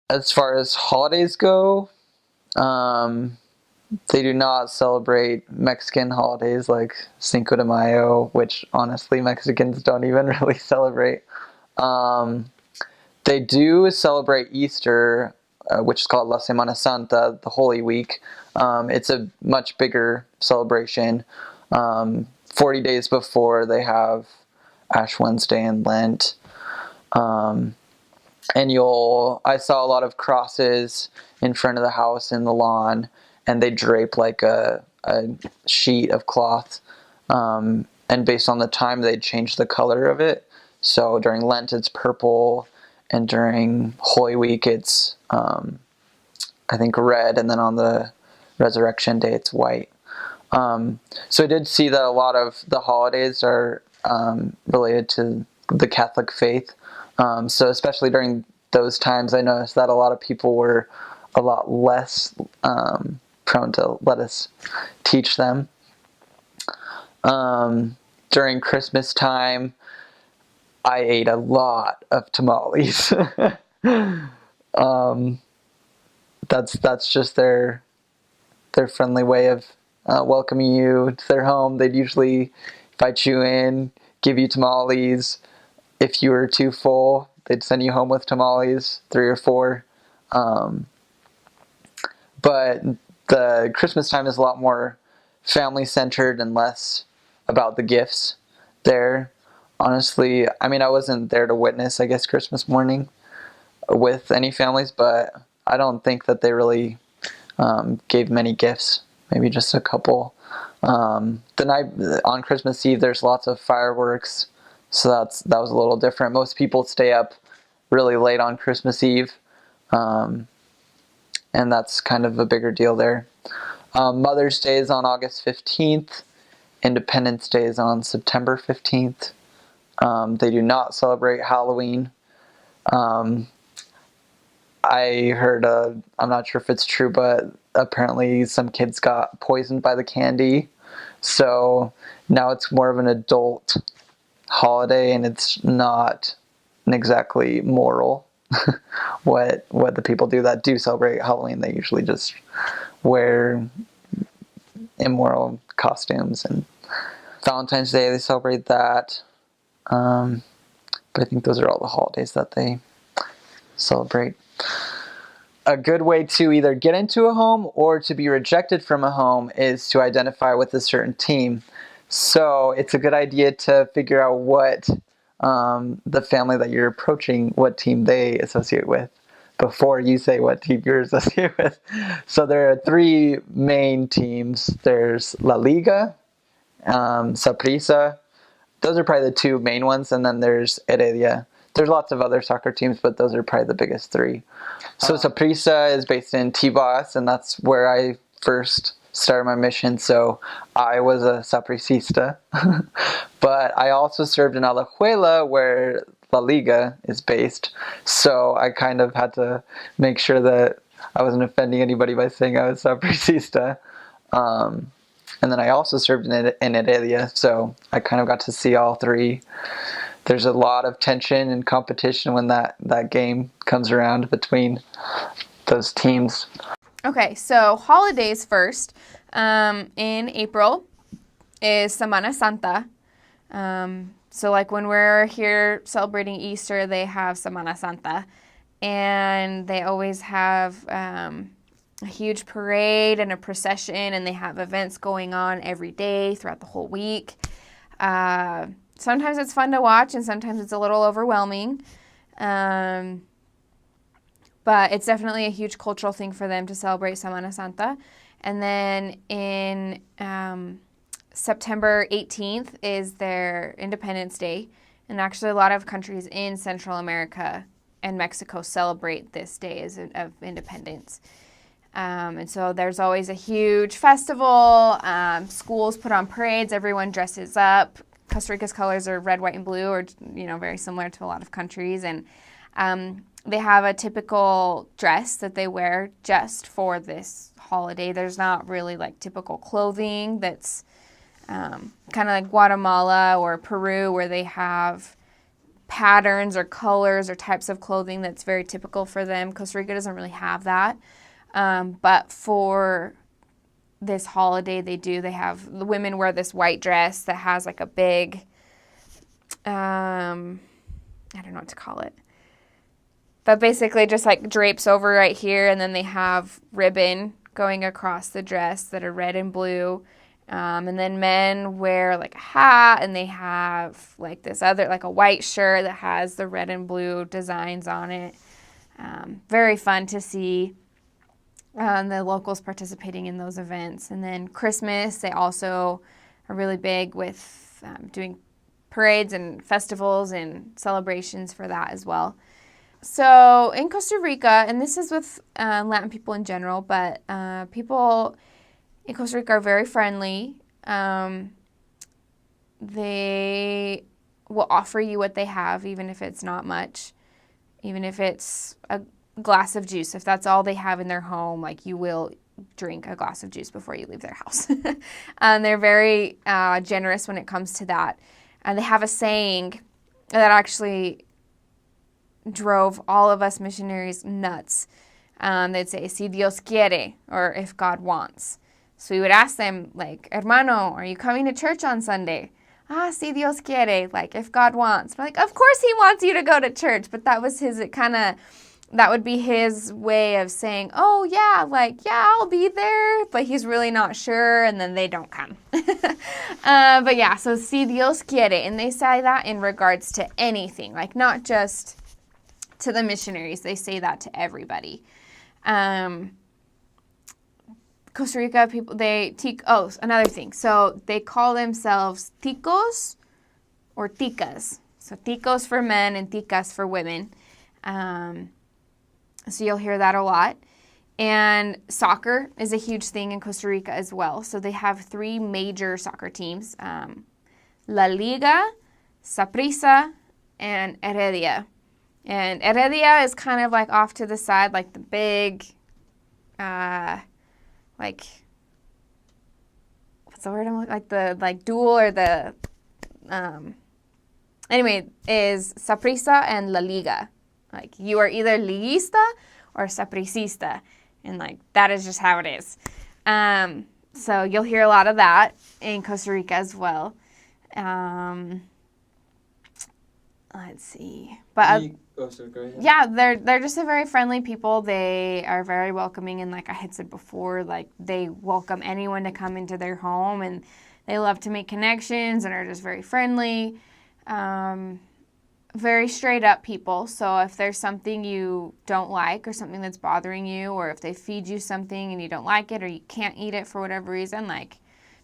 As far as holidays go, um, they do not celebrate Mexican holidays like Cinco de Mayo, which honestly Mexicans don't even really celebrate. Um, they do celebrate Easter, which is called La Semana Santa, the Holy Week. It's a much bigger celebration. 40 days before they have Ash Wednesday and Lent. Um, and I saw a lot of crosses in front of the house in the lawn, and they drape like a sheet of cloth. And based on the time, they'd change the color of it. So during Lent, it's purple, and during Holy Week, it's I think red, and then on the Resurrection Day, it's white. So I did see that a lot of the holidays are related to the Catholic faith. So especially during those times, I noticed that a lot of people were a lot less prone to let us teach them. During Christmas time, I ate a lot of tamales. um, that's just their friendly way of welcoming you to their home. They'd usually invite you in, give you tamales. If you were too full, they'd send you home with tamales, 3 or 4. But the Christmas time is a lot more family centered and less about the gifts there. Honestly, I mean, I wasn't there to witness, I guess, Christmas morning with any families, but I don't think that they really gave many gifts, maybe just a couple. The night on Christmas Eve, there's lots of fireworks, so that was a little different. Most people stay up really late on Christmas Eve, and that's kind of a bigger deal there. Mother's Day is on August 15th. Independence Day is on September 15th. They do not celebrate Halloween. I heard, I'm not sure if it's true, but apparently some kids got poisoned by the candy. So now it's more of an adult holiday, and it's not exactly moral. what the people do that do celebrate Halloween, they usually just wear immoral costumes. And Valentine's Day, they celebrate that. But I think those are all the holidays that they celebrate. A good way to either get into a home or to be rejected from a home is to identify with a certain team. So it's a good idea to figure out what the family that you're approaching, what team they associate with, before you say what team you're associated with. So there are 3 main teams. There's La Liga, Saprissa. Those are probably the 2 main ones, and then there's Heredia. There's lots of other soccer teams, but those are probably the biggest 3. So Saprissa is based in Tibas, and that's where I first started my mission. So I was a sapricista. But I also served in Alajuela, where La Liga is based. So I kind of had to make sure that I wasn't offending anybody by saying I was sapricista. And then I also served in Heredia, so I kind of got to see all 3. There's a lot of tension and competition when that game comes around between those teams. Okay, so holidays first. In April is Semana Santa. So like when we're here celebrating Easter, they have Semana Santa. And they always have a huge parade and a procession, and they have events going on every day throughout the whole week. Sometimes it's fun to watch, and sometimes it's a little overwhelming. But it's definitely a huge cultural thing for them to celebrate Semana Santa. And then in September 18th is their Independence Day. And actually a lot of countries in Central America and Mexico celebrate this day of independence. And so there's always a huge festival. Schools put on parades. Everyone dresses up. Costa Rica's colors are red, white, and blue, or very similar to a lot of countries. And they have a typical dress that they wear just for this holiday. There's not really like typical clothing that's kind of like Guatemala or Peru, where they have patterns or colors or types of clothing that's very typical for them. Costa Rica doesn't really have that. But for this holiday, they have the women wear this white dress that has like a big, I don't know what to call it. But basically just like drapes over right here, and then they have ribbon going across the dress that are red and blue. And then men wear like a hat, and they have like this other, like a white shirt that has the red and blue designs on it. Very fun to see the locals participating in those events. And then Christmas, they also are really big with doing parades and festivals and celebrations for that as well. So in Costa Rica, and this is with Latin people in general, but people in Costa Rica are very friendly. They will offer you what they have, even if it's not much, even if it's a glass of juice. If that's all they have in their home, like, you will drink a glass of juice before you leave their house. And they're very generous when it comes to that. And they have a saying that actually drove all of us missionaries nuts. They'd say, "Si Dios quiere," or "if God wants." So we would ask them, like, "Hermano, are you coming to church on Sunday?" "Ah, si Dios quiere," like, if God wants. We're like, of course he wants you to go to church. But that was that would be his way of saying, oh yeah, like, yeah, I'll be there, but he's really not sure, and then they don't come. But yeah, so si Dios quiere, and they say that in regards to anything, like, not just to the missionaries, they say that to everybody. Costa Rica people, another thing. So they call themselves ticos or ticas. So ticos for men and ticas for women. So you'll hear that a lot. And soccer is a huge thing in Costa Rica as well. So they have 3 major soccer teams, La Liga, Saprissa, and Heredia. And Heredia is kind of like off to the side, like the big, like, what's the word I'm looking, like the, like, dual, or the, anyway, is Saprissa and La Liga. Like, you are either liguista or sapricista, and, like, that is just how it is. So you'll hear a lot of that in Costa Rica as well. Let's see, but yeah, they're just a very friendly people. They are very welcoming, and like I had said before, like, they welcome anyone to come into their home, and they love to make connections and are just very friendly. Very straight up people. So if there's something you don't like, or something that's bothering you, or if they feed you something and you don't like it, or you can't eat it for whatever reason, like,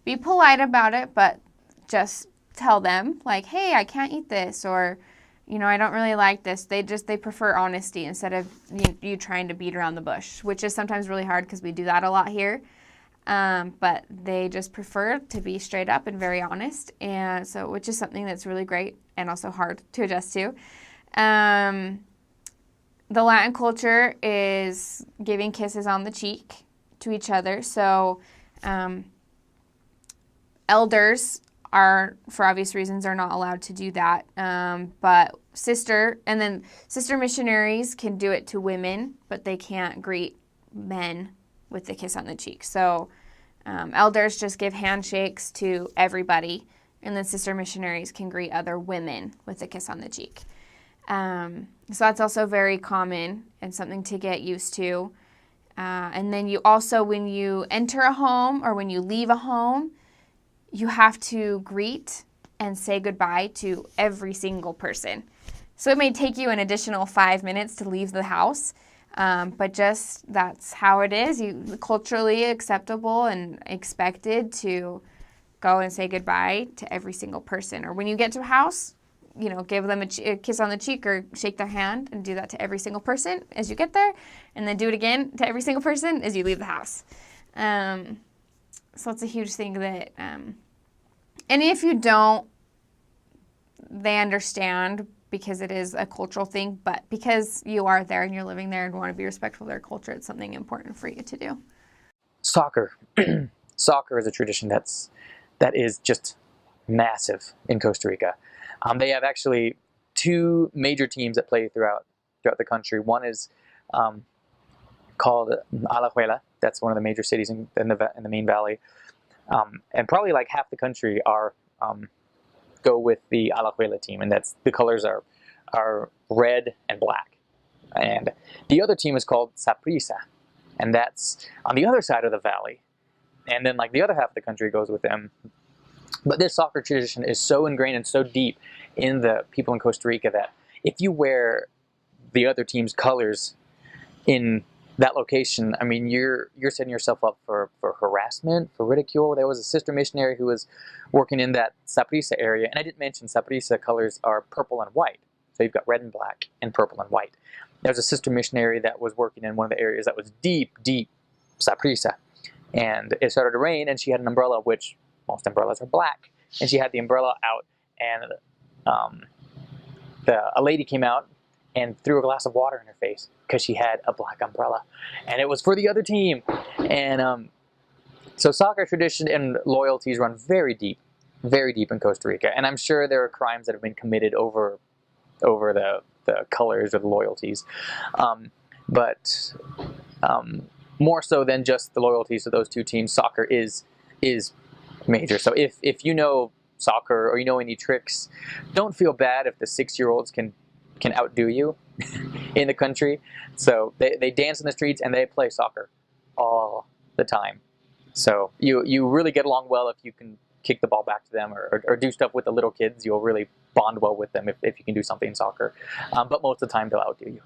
be polite about it, but just tell them, like, hey, I can't eat this, or, you know, I don't really like this. They prefer honesty instead of you trying to beat around the bush, which is sometimes really hard because we do that a lot here. But they just prefer to be straight up and very honest, and so, which is something that's really great and also hard to adjust to. The Latin culture is giving kisses on the cheek to each other. So elders are, for obvious reasons, are not allowed to do that. But sister missionaries can do it to women, but they can't greet men with the kiss on the cheek. So elders just give handshakes to everybody, and then sister missionaries can greet other women with a kiss on the cheek. So that's also very common and something to get used to. And then you also, when you enter a home or when you leave a home, you have to greet and say goodbye to every single person. So it may take you an additional 5 minutes to leave the house, but just that's how it is. Culturally acceptable and expected to go and say goodbye to every single person. Or when you get to a house, you know, give them a kiss on the cheek or shake their hand, and do that to every single person as you get there, and then do it again to every single person as you leave the house. So it's a huge thing that, and if you don't, they understand, because it is a cultural thing, but because you are there and you're living there and want to be respectful of their culture, it's something important for you to do. Soccer. Soccer is a tradition that is just massive in Costa Rica. They have actually two major teams that play throughout the country. One is called Alajuela. That's one of the major cities in the main valley, and probably like half the country are go with the Alajuela team, and that's the colors are red and black. And the other team is called Saprissa, and that's on the other side of the valley. And then like the other half of the country goes with them. But this soccer tradition is so ingrained and so deep in the people in Costa Rica that if you wear the other team's colors in that location, I mean, you're setting yourself up for harassment, for ridicule. There was a sister missionary who was working in that Saprissa area, and I didn't mention Saprissa colors are purple and white. So you've got red and black and purple and white. There's a sister missionary that was working in one of the areas that was deep Saprissa, and it started to rain, and she had an umbrella, which most umbrellas are black, and she had the umbrella out, and a lady came out and threw a glass of water in her face because she had a black umbrella, and it was for the other team. And so soccer tradition and loyalties run very deep in Costa Rica, and I'm sure there are crimes that have been committed over the colors or the loyalties, but more so than just the loyalties of those two teams, soccer is major. So if you know soccer or you know any tricks, don't feel bad if the 6-year-olds can outdo you in the country. So they dance in the streets and they play soccer all the time. So you really get along well if you can kick the ball back to them or do stuff with the little kids. You'll really bond well with them if you can do something in soccer. But most of the time they'll outdo you.